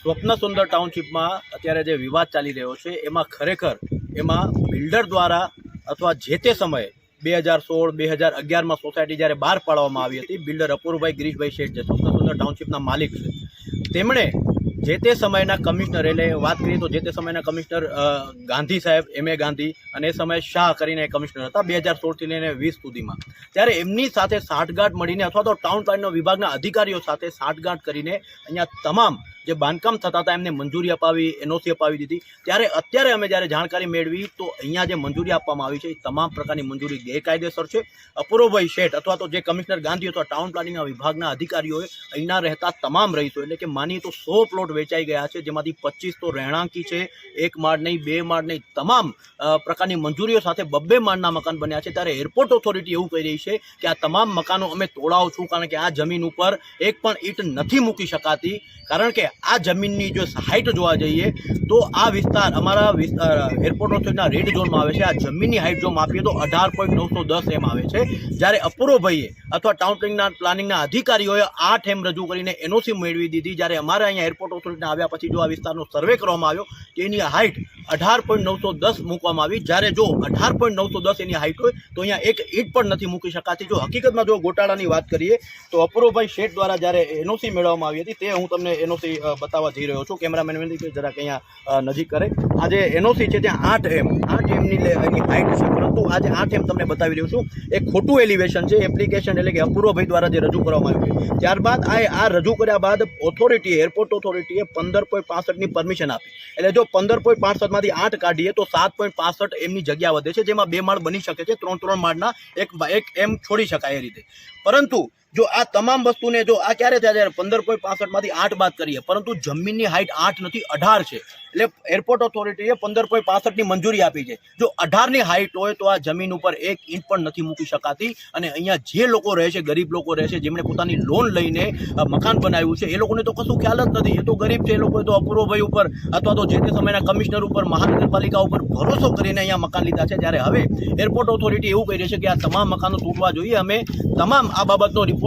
સ્વપ્ન સુંદર ટાઉનશીપમાં અત્યારે જે વિવાદ ચાલી રહ્યો છે એમાં ખરેખર બિલ્ડર દ્વારા અથવા જે તે સમયે 2016 2011માં સોસાયટી જ્યારે બહાર પાડવામાં આવી હતી, બિલ્ડર અપૂર્વભાઈ ગિરીશભાઈ શેઠ જે સ્વપ્ન સુંદર ટાઉનશીપના માલિક છે, તેમણે જે તે સમયના કમિશનર, એટલે વાત કરીએ તો જે તે સમયના કમિશનર ગાંધી સાહેબ MA ગાંધી અને એ સમયે શાહ કરીને કમિશનર હતા 2016થી લઈને 20 સુધીમાં, ત્યારે એમની સાથે સાંઠગાંઠ મળીને અથવા તો ટાઉન પ્લાનના વિભાગના અધિકારીઓ સાથે સાંઠગાંઠ કરીને અહીંયા તમામ જે બાંધકામ થતા હતા એમને મંજૂરી અપાવી, NOC અપાવી દીધી। ત્યારે અત્યારે અમે જ્યારે જાણકારી મેળવી તો અહીંયા જે મંજૂરી આપવામાં આવી છે એ તમામ પ્રકારની મંજૂરી ગેરકાયદેસર છે। અપૂર્વભાઈ શેઠ અથવા તો જે કમિશનર ગાંધી અથવા ટાઉન પ્લાનિંગના વિભાગના અધિકારીઓએ અહીંના રહેતા તમામ રહીશો, એટલે કે માનીએ તો 100 પ્લોટ વેચાઈ ગયા છે, જેમાંથી 25 તો રહેણાંકી છે, 1 માળ નહીં, 2 માળ નહીં, તમામ પ્રકારની મંજૂરીઓ સાથે 2 માળના મકાન બન્યા છે। ત્યારે એરપોર્ટ ઓથોરિટી એવું કહી રહી છે કે આ તમામ મકાનો અમે તોડાવું છું, કારણ કે આ જમીન ઉપર એક પણ ઈંટ નથી મૂકી શકાતી, કારણ કે આ જમીનની જો હાઇટ જોવા જઈએ તો આ વિસ્તાર અમારા એરપોર્ટ ઓથોરિટીના રેડ ઝોનમાં આવે છે। આ જમીનની હાઇટ જો માપીએ તો 18.910 એમ આવે છે, જ્યારે અપૂર્વભાઈએ અથવા ટાઉન પ્લાનિંગના અધિકારીઓએ 8 એમ રજૂ કરીને NOC મેળવી દીધી। જ્યારે અમારે અહીંયા એરપોર્ટ ઓથોરિટીના આવ્યા પછી જો આ વિસ્તારનો સર્વે કરવામાં આવ્યો તો એની હાઇટ 18.910 મૂકવામાં આવી, જ્યારે જો 18.910 એની હાઇટ હોય તો અહીંયા એક ઈંટ પણ નથી મૂકી શકાતી। જો હકીકતમાં જો ગોટાળાની વાત કરીએ તો અપૂર્વભાઈ શેઠ દ્વારા જ્યારે NOC મેળવવામાં આવી હતી તે હું તમને NOC બતાવવા જઈ રહ્યો છું। કેમેરામેન વિનંતી કે જરાક અહીંયા નજીક કરે। આ જે NOC છે ત્યાં 8 એમની હાઇટ છે, પરંતુ આજે 8 એમ તમને બતાવી રહ્યો છું, એક ખોટું એલિવેશન છે, એપ્લિકેશન એટલે કે અપૂર્વભાઈ દ્વારા જે રજૂ કરવામાં આવ્યું છે। ત્યારબાદ આ રજૂ કર્યા બાદ એરપોર્ટ ઓથોરિટીએ 15.65ની પરમિશન આપી, એટલે જો 15.65માંથી 8 કાઢીએ તો 7.65 એમની જગ્યા વધે છે, જેમાં 2 માળ બની શકે છે, 3 માળના એક એમ છોડી શકાય એ રીતે। પરંતુ જો આ તમામ વસ્તુને જો આ ક્યારે થયા, જ્યારે 15.65માંથી 8 બાદ કરીએ, પરંતુ જમીનની હાઇટ 8 નથી 18 છે, એટલે એરપોર્ટ ઓથોરિટીએ 15.65ની મંજૂરી આપી છે। જો 18ની હાઇટ હોય તો આ જમીન ઉપર એક ઈંટ પણ નથી મૂકી શકાતી, અને અહીંયા જે લોકો રહે છે, ગરીબ લોકો રહે છે, જેમણે પોતાની લોન લઈને મકાન બનાવ્યું છે, એ લોકોને તો કશું ખ્યાલ જ નથી, એ તો ગરીબ છે, એ લોકોએ તો અપૂર્વભાઈ ઉપર અથવા તો જે તે સમયના કમિશનર ઉપર, મહાનગરપાલિકા ઉપર ભરોસો કરીને અહીંયા મકાન લીધા છે। જ્યારે હવે એરપોર્ટ ઓથોરિટી એવું કહી રહી છે કે આ તમામ મકાનો તૂટવા જોઈએ। અમે તમામ આ બાબતનો રિપોર્ટ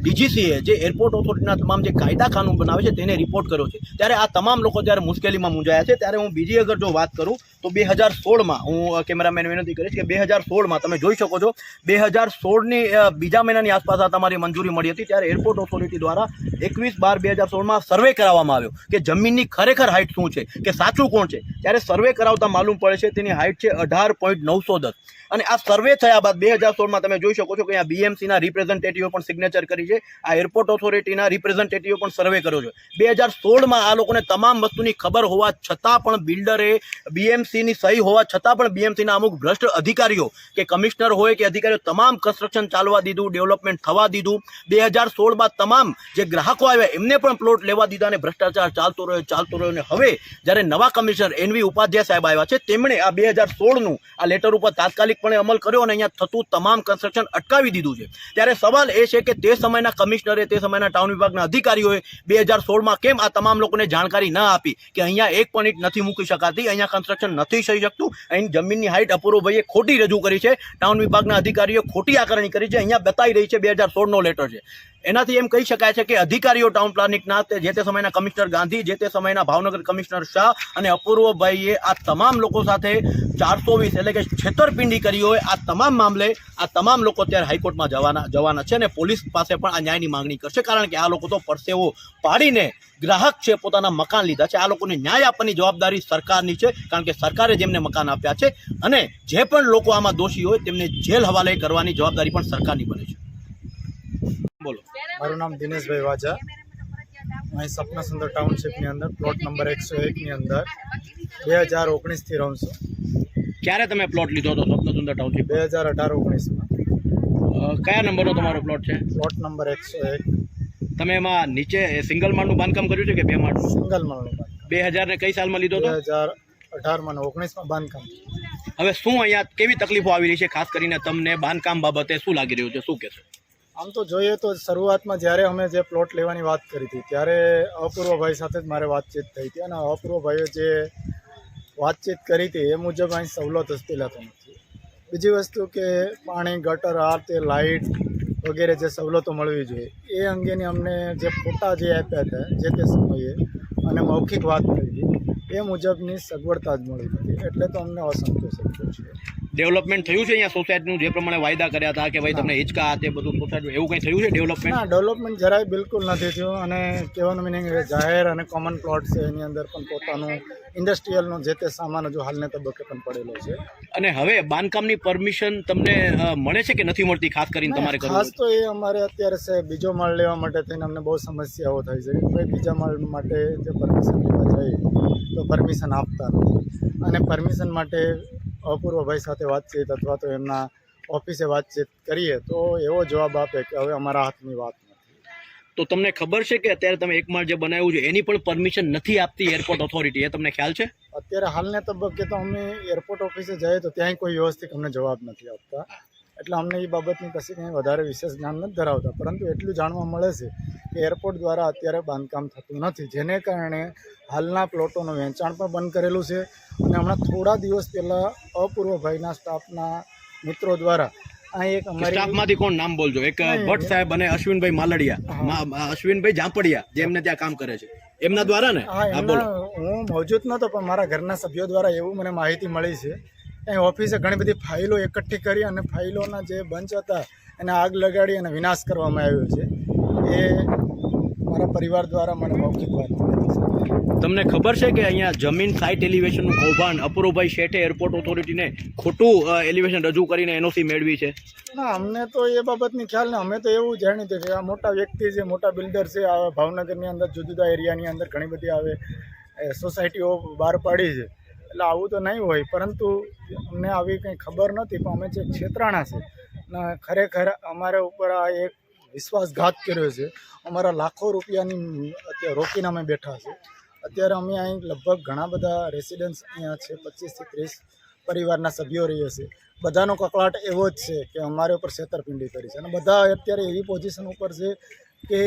DGCએ જે એરપોર્ટ ઓથોરિટીના તમામ જે કાયદા કાનૂન બનાવે છે તેને રિપોર્ટ કર્યો છે। ત્યારે આ તમામ લોકો જ્યારે મુશ્કેલીમાં મૂંઝાયા છે, ત્યારે હું બીજી અગર જો વાત કરું તો 2016માં હું કેમેરામેન વિનંતી કરીશ કે 2016માં તમે જોઈ શકો છો 2016ની બીજા મહિનાની આસપાસ આ તમારી મંજૂરી મળી હતી। ત્યારે એરપોર્ટ ઓથોરિટી દ્વારા 21/12/2016માં સર્વે કરાવવામાં આવ્યો કે જમીનની ખરેખર હાઇટ શું છે, કે સાચું કોણ છે। ત્યારે સર્વે કરાવતા માલુમ પડે છે તેની હાઇટ છે 18.910, અને આ સર્વે થયા બાદ 2016માં તમે જોઈ શકો છો કે અહીંયા BMCના રિપ્રેઝેન્ટેટિવે પણ સિગ્નેચર કરી છે, આ એરપોર્ટ ઓથોરિટીના રિપ્રેઝેન્ટેટિવે પણ સર્વે કર્યો છે। 2016માં આ લોકોને તમામ વસ્તુની ખબર હોવા છતાં પણ બિલ્ડરે BMCની સહી હોવા છતાં પણ BMCના અમુક ભ્રષ્ટ અધિકારીઓ કે કમિશનર હોય કે અધિકારીઓ તમામ કન્સ્ટ્રક્શન ચાલવા દીધું, ડેવલપમેન્ટ થવા દીધું। 2016 બાદ તમામ જે ગ્રાહકો આવ્યા એમને પણ પ્લોટ લેવા દીધા, અને ભ્રષ્ટાચાર ચાલતો રહ્યો। અને હવે જ્યારે નવા કમિશનર NV ઉપાધ્યાય સાહેબ આવ્યા છે, તેમણે આ 2016નું આ લેટર ઉપર તાત્કાલિકપણે અમલ કર્યો અને અહીંયા થતું તમામ કન્સ્ટ્રક્શન અટકાવી દીધું છે। ત્યારે સવાલ એ છે કે તે સમયના કમિશનરે, તે સમયના ટાઉન વિભાગના અધિકારીઓએ 2016માં કેમ આ તમામ લોકોને જાણકારી ન આપી કે અહીંયા એક પણ ઈંટ નથી મૂકી શકાતી, અહીંયા કન્સ્ટ્રક્શન નથી થઈ શકતું, અહીં જમીનની હાઇટ અપૂર્વભાઈએ ખોટી રજૂ કરી છે, ટાઉન વિભાગના અધિકારીઓ ખોટી આકારણી કરી છે। અહીંયા બતાવી રહી છે 2016નો લેટર છે। એનાથી એમ કહી શકાય છે કે અધિકારીઓ ટાઉન પ્લાનિંગના, જે તે સમયના કમિશનર ગાંધી, જે તે સમયના ભાવનગર કમિશનર શાહ અને અપૂર્વભાઈએ આ તમામ લોકો સાથે 420 એટલે કે છેતરપિંડી કરી હોય। આ તમામ મામલે આ તમામ લોકો અત્યારે હાઈકોર્ટમાં જવાના છે, અને પોલીસ પાસે પણ આ ન્યાયની માંગણી કરશે, કારણ કે આ લોકો તો પરસેવો પાડીને ગ્રાહક છે, પોતાના મકાન લીધા છે। આ લોકોને ન્યાય આપવાની જવાબદારી સરકારની છે, કારણ કે સરકારે જેમને મકાન આપ્યા છે, અને જે પણ લોકો આમાં દોષી હોય તેમને જેલ હવાલે કરવાની જવાબદારી પણ સરકારની બને છે। બોલો। મારું નામ દિનેશભાઈ વાજા, અહીં સપના સુંદર ટાઉનશીપની અંદર પ્લોટ નંબર 101ની અંદર 2019થી રહું છું। ક્યારે તમે પ્લોટ લીધો હતો સપના સુંદર ટાઉનશીપ? 2018-19માં। કયા નંબરનો તમારો પ્લોટ છે? Plot number 101। તમે એમાં નીચે સિંગલ માળનું બાંધકામ કર્યું છે કે 2 માળનું? સિંગલ માળનું બાંધકામ। 2000 ને કઈ સાલમાં લીધો હતો? 2018માં અને 19માં બાંધકામ। હવે શું અહીંયા કેવી તકલીફો આવી રહી છે, ખાસ કરીને તમને બાંધકામ બાબતે શું લાગી રહ્યું છે, શું કહેશો? આમ તો જોઈએ તો શરૂઆતમાં જ્યારે અમે જે પ્લોટ લેવાની વાત કરી હતી ત્યારે અપૂર્વભાઈ સાથે જ મારે વાતચીત થઈ હતી, અને અપૂર્વભાઈએ જે વાતચીત કરી હતી એ મુજબ અહીં સવલત હસ્તી લેતો નથી। બીજી વસ્તુ કે પાણી, ગટર, આ તે લાઇટ વગેરે જે સવલતો મળવી જોઈએ એ અંગેની અમને જે ફોટા જે આપ્યા હતા જે તે સમયે અને મૌખિક વાત કરી હતી એ મુજબની સગવડતા જ મળી નથી, એટલે તો અમને અસંતોષ થયો છે. ડેવલપમેન્ટ થયું છે અહીંયા સોસાયટીનું જે પ્રમાણે વાયદા કર્યા હતા કે ભાઈ તમને હિંચકા આ તે બધું સોસાયટી એવું કંઈ થયું છે ડેવલપમેન્ટ? ના, ડેવલપમેન્ટ જરાય બિલકુલ નથી થયું. અને કહેવાનું મિનિંગ જાહેર અને કોમન પ્લોટ છે એની અંદર પણ પોતાનું ઇન્ડસ્ટ્રીયલનો જે તે સામાન હજુ હાલને તબક્કે પણ પડેલો છે. અને હવે બાંધકામની પરમિશન તમને મળે છે કે નથી મળતી? ખાસ કરીને તમારે કરવું ખાસ તો એ અમારે અત્યારે છે બીજો માળ લેવા માટે થઈને અમને બહુ સમસ્યાઓ થાય છે કે ભાઈ બીજા માળ માટે જે પરમિશન લેવા જાય તો પરમિશન આપતા નથી. અને પરમિશન માટે અપૂર્વભાઈ સાથે વાતચીત અથવા તો એમના ઓફિસે વાતચીત કરીએ તો એવો જવાબ આપે કે હવે અમારા હાથની વાત નથી. તો તમને ખબર છે કે અત્યારે તમે એક માળ જે બનાવ્યું છે એની પણ પરમિશન નથી આપતી એરપોર્ટ ઓથોરિટી? એ તમને ખ્યાલ છે? અત્યારે હાલને તબક્કે તો અમે એરપોર્ટ ઓફિસે જઈએ તો ત્યાંય કોઈ વ્યવસ્થિત અમને જવાબ નથી આપતા, એટલે અમને એ બાબતની કશી કંઈ વધારે વિશેષ જ્ઞાન નથી ધરાવતા. પરંતુ એટલું જાણવા મળે છે કે એરપોર્ટ દ્વારા અત્યારે બાંધકામ થતું નથી, જેને કારણે હાલના પ્લોટોનું વેચાણ પણ બંધ કરેલું છે. અને હમણાં થોડા દિવસ પહેલાં અપૂર્વભાઈના સ્ટાફના મિત્રો દ્વારા આ એક અમારી સ્ટાફમાંથી કોણ નામ બોલજો? એક ભટ્ટ સાહેબ અને અશ્વિનભાઈ માલડિયા, અશ્વિનભાઈ જાંપડિયા જે એમને ત્યાં કામ કરે છે, એમના દ્વારા ને? હા, એમના હું મોજૂદ નહોતો પણ મારા ઘરના સભ્યો દ્વારા એવું મને માહિતી મળી છે. અહીં ઓફિસે ઘણી બધી ફાઇલો એકઠી કરી અને ફાઇલોના જે બંચ હતા એને આગ લગાડી અને વિનાશ કરવામાં આવ્યો છે. એ મારા પરિવાર દ્વારા મને મૌખિક વાત કરી છે. તમને ખબર છે કે અહીંયા જમીન સાઇટ એલિવેશનનું કૌભાંડ અપૂર્વભાઈ શેઠે એરપોર્ટ ઓથોરિટીને ખોટું એલિવેશન રજૂ કરીને એનઓસી મેળવી છે? ના, અમને તો એ બાબતની ખ્યાલ ને. અમે તો એવું જાણી હતું કે આ મોટા વ્યક્તિ છે, મોટા બિલ્ડર છે, આ ભાવનગરની અંદર જુદા જુદા એરિયાની અંદર ઘણી બધી આવે સોસાયટીઓ બહાર પાડી છે, એટલે આવું તો નહીં હોય. પરંતુ અમને આવી કંઈ ખબર નથી. પણ અમે જે છેતરાણા છે ને ખરેખર અમારા ઉપર આ એક વિશ્વાસઘાત કર્યો છે. અમારા લાખો રૂપિયાની અત્યારે રોકીને અમે બેઠા છે. અત્યારે અમે અહીં લગભગ ઘણા બધા રેસિડન્સ અહીંયા છે, 25 થી 30 પરિવારના સભ્યો રહીએ છે. બધાનો કકળાટ એવો જ છે કે અમારે ઉપર છેતરપિંડી કરી છે. અને બધા અત્યારે એવી પોઝિશન ઉપર છે કે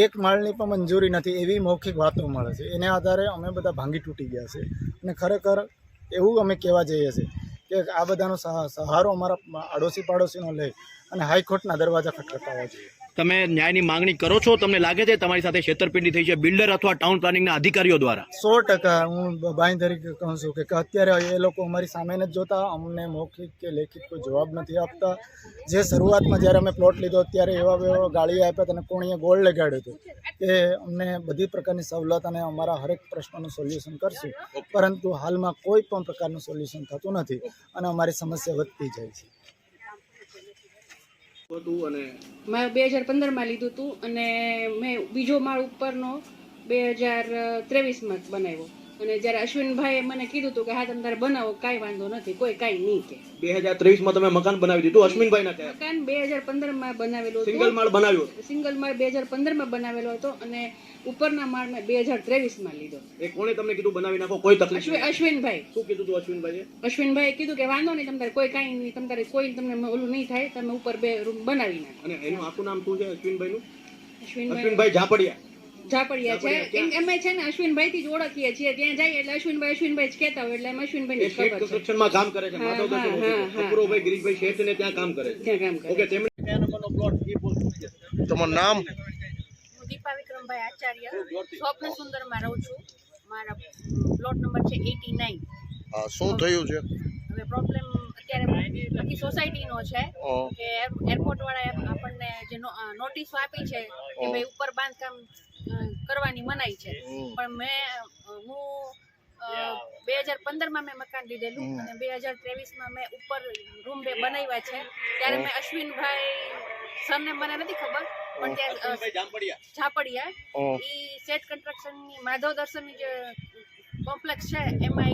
એક માળની પણ મંજૂરી નથી એવી મૌખિક વાતો મળે છે. એને આધારે અમે બધા ભાંગી તૂટી ગયા છે. અને ખરેખર એવું અમે કહેવા જઈએ છીએ કે આ બધાનો સહારો અમારા આડોશી પાડોશીનો લઈ અને હાઈકોર્ટના દરવાજા ખટખટાવવા જોઈએ. તમે ન્યાયની માંગણી કરો છો? તમને લાગે છે તમારી સાથે છેતરપિંડી થઈ છે બિલ્ડર અથવા ટાઉન પ્લાનિંગના અધિકારીઓ દ્વારા? 100% હું બાંય તરીકે કહું છું કે અત્યારે એ લોકો અમારી સામે નથી જોતા, અમને મૌખિક કે લેખિત કોઈ જવાબ નથી આપતા. જે શરૂઆતમાં જ્યારે અમે પ્લોટ લીધો ત્યારે એવા ગાળીઓ આપ્યા હતા અને કોણીએ ગોળ લગાડ્યું હતું કે અમને બધી પ્રકારની સવલત અને અમારા હરેક પ્રશ્નોનું સોલ્યુશન કરશું. પરંતુ હાલમાં કોઈ પણ પ્રકારનું સોલ્યુશન થતું નથી અને અમારી સમસ્યા વધતી જાય છે. મેં 2015માં લીધું હતું અને મેં બીજો માળ ઉપરનો 2023માં બનાવ્યો. અને જ્યારે અશ્વિનભાઈએ મને કીધું હતું કે હા તમે તારે બનાવો, કાંઈ વાંધો નથી, કોઈ કાંઈ નહીં કે. 2023માં તમે મકાન બનાવી દીધું અશ્વિનભાઈના કયા? મકાન 2015માં બનાવેલું હતું. સિંગલ માળ બનાવ્યો? સિંગલ માળ 2015માં બનાવેલો હતો અને ઉપરના માળ મેં 2023માં લીધો. એ કોણે તમને કીધું બનાવી નાખો, કોઈ તકલીફ નહીં? અશ્વિનભાઈ. શું કીધું હતું અશ્વિનભાઈએ? અશ્વિનભાઈએ કીધું કે વાંધો નહીં, તમારે કોઈ કાંઈ નહીં, તમારે કોઈ તમને ઓલું નહીં થાય, તમે ઉપર 2 રૂમ બનાવી નાખો. અને એનું આખું નામ શું છે અશ્વિનભાઈનું? અશ્વિનભાઈ જાપડિયા. ઝાપડિયા છે. અમે છે ને અશ્વિનભાઈ થી જ ઓળખીએ છીએ. ત્યાં જઈએ એટલે અશ્વિનભાઈ જ કહેતા હોય એટલે અશ્વિનભાઈ શેઠ કન્સ્ટ્રક્શનમાં કામ કરે છે. માધવ દર્શન અપૂર્વભાઈ ગિરીશભાઈ શેઠ ને ત્યાં કામ કરે છે. ત્યાં કામ કરે. ઓકે, તેમણે કયા નંબરનો પ્લોટ એ બોલ? તમારું નામ? હું દીપા વિક્રમભાઈ આચાર્ય સ્વપ્ન સુંદરમાં રહું છું. મારા પ્લોટ નંબર છે 89. શું થયું છે? હવે પ્રોબ્લેમ અત્યારે આખી સોસાયટીનો છે કે એરપોર્ટ વાળાએ આપણને જે નોટિસો આપી છે કે ભાઈ ઉપર બાંધકામ કરવાની મનાઈ છે. પણ હું 2015માં મેં મકાન લીધેલું અને 2023માં મેં ઉપર રૂમ 2 બનાવ્યા છે. ત્યારે મેં અશ્વિનભાઈ સરને મને નથી ખબર પણ ત્યાં ઝાપડિયા ઈ સેટ કન્સ્ટ્રક્શનની માધવ દર્શનની જે કોમ્પ્લેક્સ છે એમાં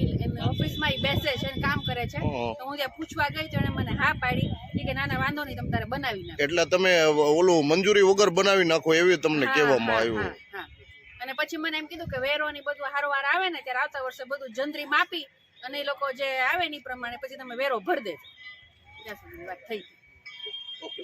ઓફિસમાં ઈ બેસે છે અને કામ કરે છે. તો હું ત્યાં પૂછવા ગઈ તો એને મને હા પાડી કે ના વાંધો નહીં, તમે તારે બનાવી નાખો. એટલે તમે ઓલું મંજૂરી વગર બનાવી નાખો એવી તમને કહેવામાં આવ્યું? હા. અને પછી મને એમ કીધું કે વેરો ની બધું હારોવાર આવે ને ત્યારે આવતા વર્ષે બધું જંત્રી માપી અને એ લોકો જે આવે ને પ્રમાણે પછી તમે વેરો ભરી દેજો. ત્યાં સુધીની વાત થઈ. ઓકે.